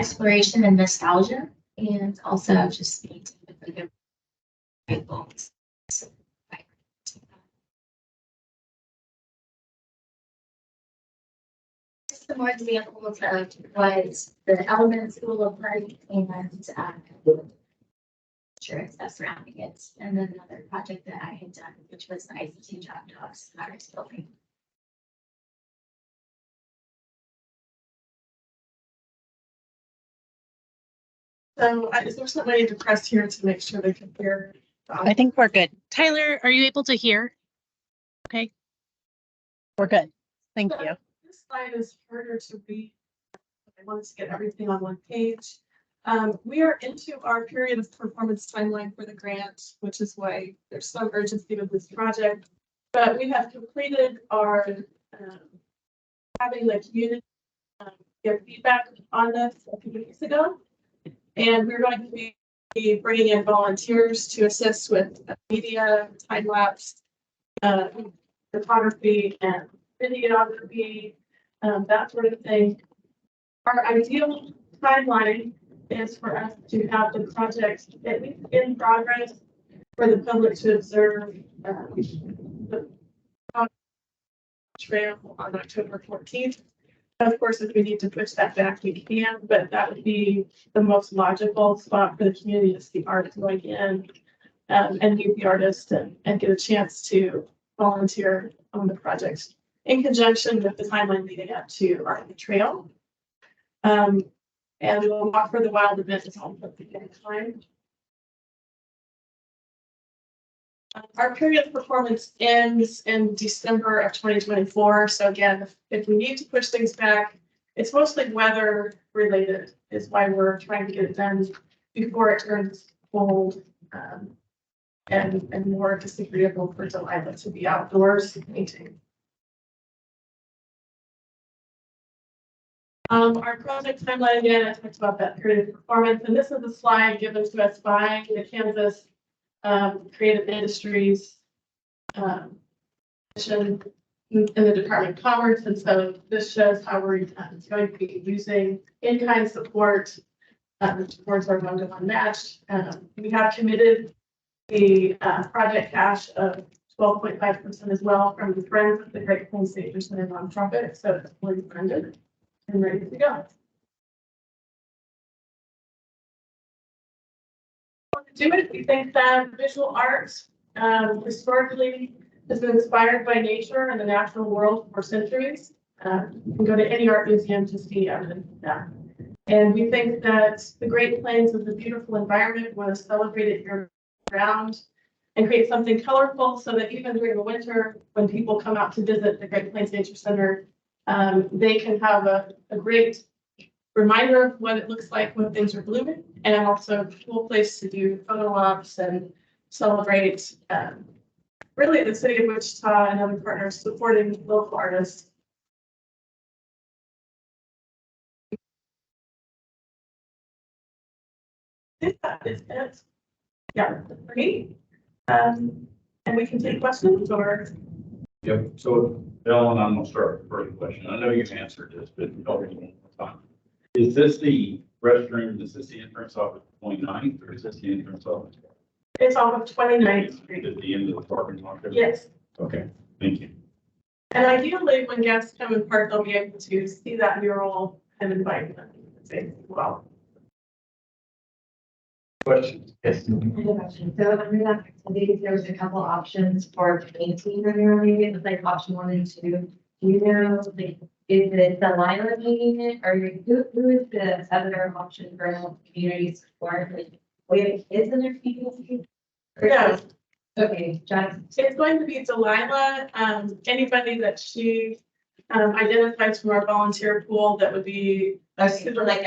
exploration and nostalgia, and also just maintaining the good goals. Some more examples of what the elements will look like and sure that's surrounding it. And then another project that I had done, which was the ICT job dogs virus building. So is there somebody to press here to make sure they can hear? I think we're good. Tyler, are you able to hear? Okay. We're good. Thank you. This slide is harder to read. I wanted to get everything on one page. We are into our period of performance timeline for the grant, which is why there's some urgency with this project. But we have completed our having the community give feedback on this a few weeks ago. And we're going to be bringing in volunteers to assist with media, time lapse, photography, and videography, that sort of thing. Our ideal timeline is for us to have the project at least in progress for the public to observe the trail on October 14th. Of course, if we need to push that back, we can, but that would be the most logical spot for the community to see art going in and meet the artist and get a chance to volunteer on the project in conjunction with the timeline leading up to Art on the Trail. And we'll walk for the wild event is all at the same time. Our period of performance ends in December of 2024. So again, if we need to push things back, it's mostly weather related is why we're trying to get it done before it turns cold and more disagreeable for Delilah to be outdoors painting. Our project timeline, again, I talked about that period of performance, and this is a slide given to us by the Kansas Creative Industries in the Department of Commerce. And so this shows how we're going to be using in-kind support towards our one-to-one match. We have committed the project cash of 12.5% as well from the Friends of the Great Plains Nature Center nonprofit. So it's fully funded and ready to go. To do it, we think that visual arts historically has been inspired by nature and the natural world for centuries. You can go to any art museum to see evidence of that. And we think that the Great Plains is a beautiful environment. We want to celebrate it year round and create something colorful so that even during the winter, when people come out to visit the Great Plains Nature Center, they can have a great reminder of what it looks like when things are blooming, and also a cool place to do photo ops and celebrate really the city of Wichita and other partners supporting local artists. That is it. Yeah, for me. And we can take questions or. Yep. So, Bill, and I'm going to start with the first question. I know you've answered this, but already one more time. Is this the restroom? Is this the entrance off of 29th, or is this the entrance off? It's off of 29th Street. At the end of the parking lot? Yes. Okay. Thank you. And ideally, when guests come and park, they'll be able to see that mural and invite them to say as well. Questions? Yes. I have a question. So under that activity, there was a couple options for painting primarily. It was like option 1 and 2. Do you know, like, is it Delilah painting it, or who is the other option for community support? Like, we have kids in their people? Yeah. Okay, John. It's going to be Delilah. Anybody that she identifies from our volunteer pool that would be. Okay, so like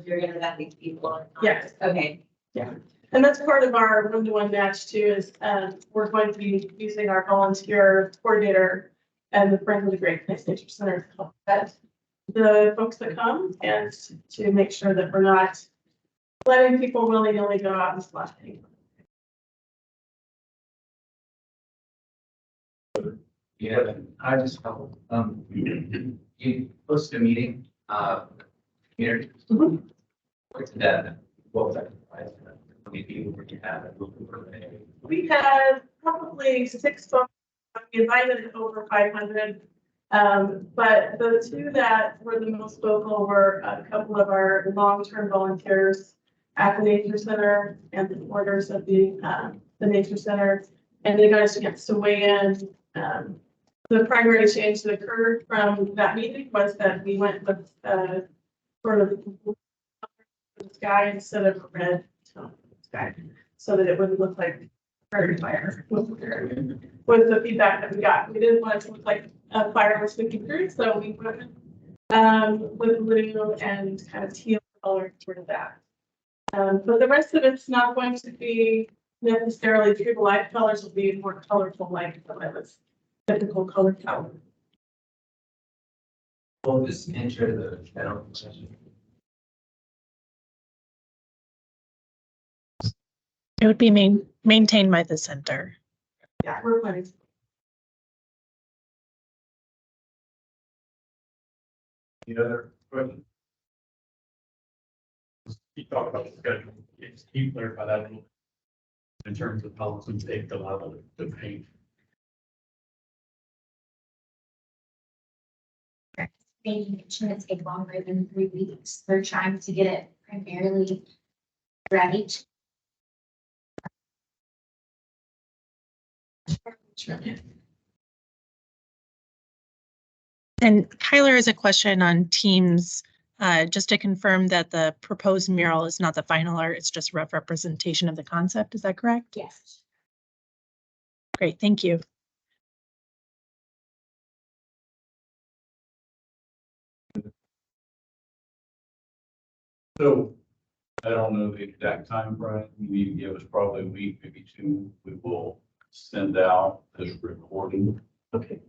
you're gonna have these people. Yes. Okay. Yeah. And that's part of our one-to-one match too, is we're going to be using our volunteer coordinator and the Friends of the Great Plains Nature Center to help vet the folks that come and to make sure that we're not letting people willy-nilly go out and splash paint. Yeah, I just you posted a meeting, community. What's that? What was that? How many people would you have? We had probably 6 folks, we invited over 500. But the two that were the most vocal were a couple of our long-term volunteers at the Nature Center and the orders of the Nature Center. And they got a chance to weigh in. The primary change that occurred from that meeting was that we went with sort of the sky instead of a red tone sky, so that it wouldn't look like prairie fire was the feedback that we got. We didn't want it to look like a fire was sweeping through, so we went with blue and kind of teal color toward that. But the rest of it's not going to be necessarily true to life colors, will be more colorful, like the was typical color palette. Well, just enter the general session. It would be maintained by the center. Yeah, we're planning. Any other questions? You talk about the schedule, can you clarify that a little? In terms of how long it take the level to paint? Maybe it shouldn't take longer than 3 weeks. They're trying to get it primarily ready. And Tyler has a question on Teams, just to confirm that the proposed mural is not the final art, it's just rough representation of the concept. Is that correct? Yes. Great, thank you. So I don't know the exact time, Brian. You need to give us probably a week, maybe 2. We will send out this recording. Okay.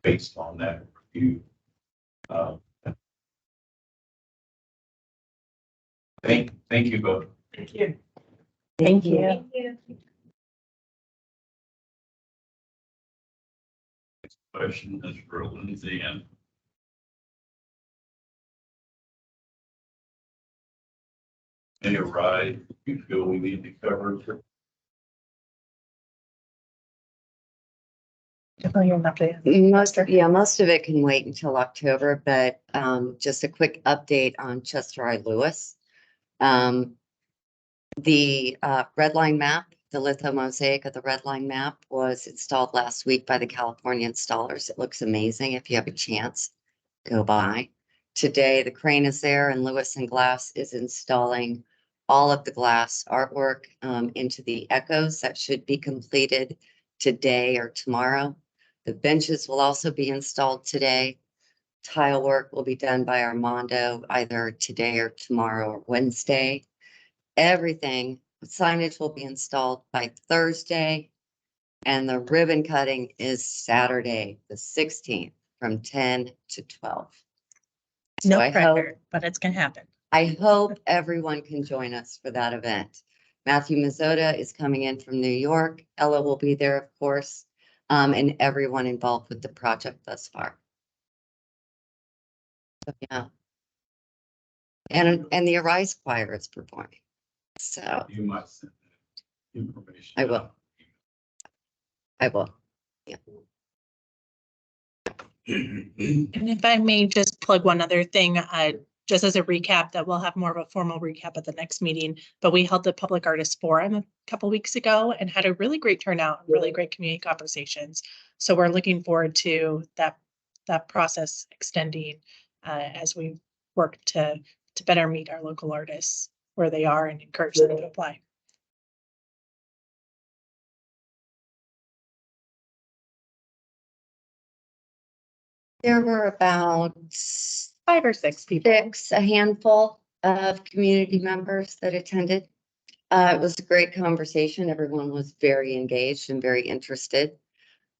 Based on that review. Thank you both. Thank you. Thank you. Thank you. Question is for Lindsay and any ride you feel we need to cover. Definitely an update. Most of it can wait until October, but just a quick update on Chester I. Lewis. The red line map, the litho mosaic of the red line map was installed last week by the California installers. It looks amazing. If you have a chance, go by. Today, the crane is there and Lewis and Glass is installing all of the glass artwork into the echoes that should be completed today or tomorrow. The benches will also be installed today. Tile work will be done by Armando either today or tomorrow or Wednesday. Everything, signage will be installed by Thursday. And the ribbon cutting is Saturday, the 16th, from 10 to 12. So No I pressure, but it's gonna happen. hope everyone can join us for that event. Matthew Mazzotta is coming in from New York. Ella will be there, of course, and everyone involved with the project thus far. So, yeah. And the Arise Choir is performing. So You might send that information. I will. out. I will. And if I may just plug one other thing, just as a recap, that we'll have more of a formal recap at the next meeting, but we held the Public Artists Forum a couple weeks ago and had a really great turnout, really great community conversations. So we're looking forward to that process extending as we work to better meet our local artists where they are and encourage them to apply. There were about 5 or 6 people. a handful of community members that attended. It was a great conversation. Everyone was very engaged and very interested.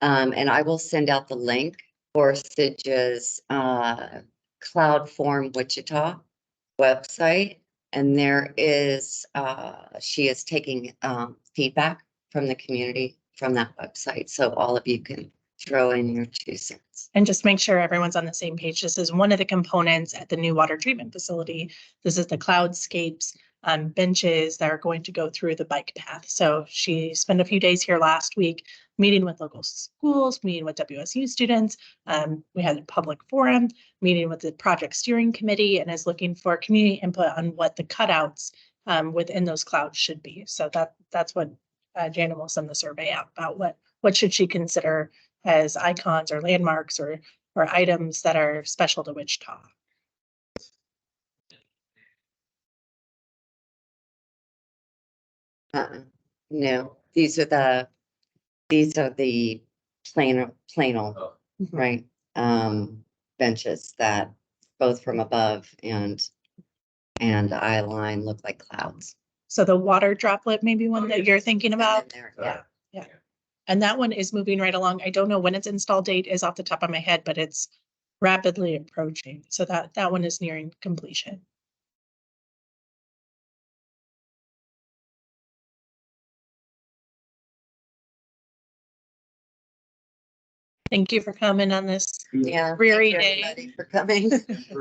And I will send out the link for Sidge's Cloud Form Wichita website. And there is, she is taking feedback from the community from that website. So all of you can throw in your 2 cents. And just make sure everyone's on the same page. This is one of the components at the new water treatment facility. This is the cloudscapes benches that are going to go through the bike path. So she spent a few days here last week, meeting with local schools, meeting with WSU students. We had a public forum, meeting with the project steering committee, and is looking for community input on what the cutouts within those clouds should be. So that's what Jana will send the survey out about what should she consider as icons or landmarks or items that are special to Wichita. No, these are the plano, right? Benches that both from above and eye line look like clouds. So the water droplet, maybe one that you're thinking about. Yeah. And that one is moving right along. I don't know when its install date is off the top of my head, but it's rapidly approaching. So that one is nearing completion. Thank you for coming on this Yeah. dreary thank you, day. everybody, for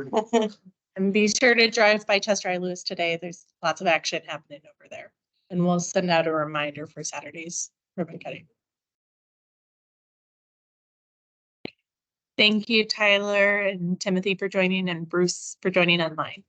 coming. And be sure to drive by Chester I. Lewis today. There's lots of action happening over there. And we'll send out a reminder for Saturday's ribbon cutting. Thank you, Tyler and Timothy for joining, and Bruce for joining online.